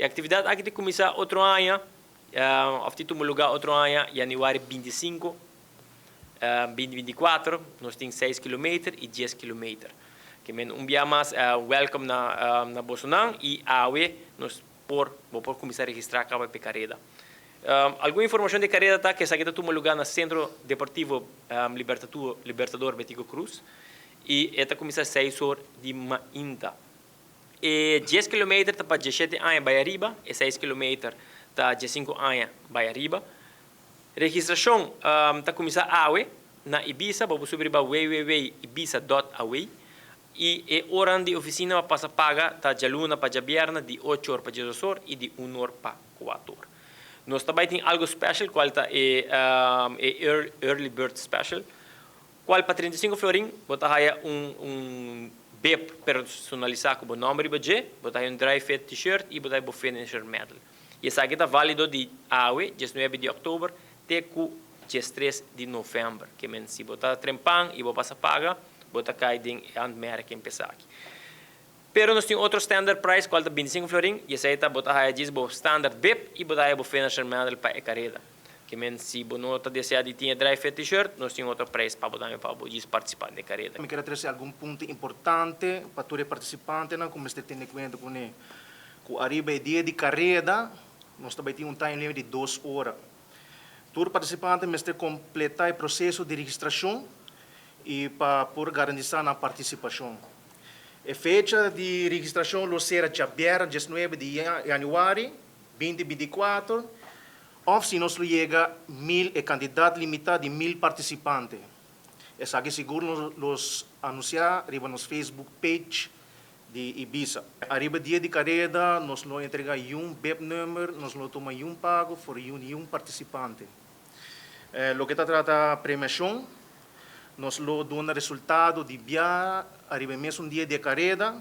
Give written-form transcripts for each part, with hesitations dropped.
A atividade aqui começa outro ano, a título lugar outro ano, janeiro 25, 2024, nós temos 6 km e 10 km. Que um dia mais welcome na Bolsonaro e awe nós vou começar a registrar a carreira. Alguma informação de carreira tá que essa aqui está um lugar no Centro Deportivo Libertador Betico Cruz e esta começa às 6 horas de manhã. E 10 km está para 17 anos vai arriba e 6 km está 15 anos vai arriba. Registração está começa awe na Ibiza, vamos subir para www.ibiza.awe e a hora de oficina passa paga tá de luna para de viernes de 8 horas para 18 horas e de 1 hora para 4 horas. Nós também temos algo especial, qual é Early Bird Special, qual para 35 florin, botar aí BEP personalizado com o nome de budget, botar aí dry fit t-shirt e botar aí o finisher medal. E essa aqui está válido de AUE, 19 de outubro, até 13 de novembro, que se botar trempang e botar paga, botar cai de América empezar aqui. Pero nós temos outro standard price, qual é 25 florin, e essa aí está botar aí diz o standard BIP e botar aí o finisher medal para a carreira. Que se você não está desejando de ter dry fit t-shirt, nós temos outro preço para botar para participar da carreira. Eu quero trazer algum ponto importante para todos os participantes, como você tem em conta com arriba o dia de carreira, nós também temos time limit de 2 horas. Todos os participantes devem completar o processo de registração e para garantir a participação. A fecha de registração será dia 19 de janeiro 2024, ou se nós chega 1000 candidato limitado de 1000 participantes. Essa aqui seguro nos anunciar arriba nos Facebook page de Ibiza. Arriba dia de carreira, nós não entregar um BEP number, nós não toma um pago por um participante. Lo que trata a premiação, nós não damos resultado de via arriba mesmo dia de carreira,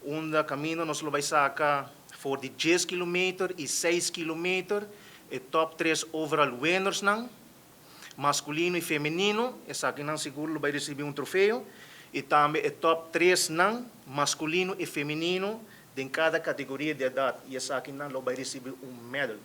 onde caminho nós vai sacar for de 10 km e 6 km, e top 3 overall winners não, masculino e feminino, essa aqui não seguro vai receber um troféu, e também o top 3 não, masculino e feminino, em cada categoria de idade, e essa aqui não vai receber um medal.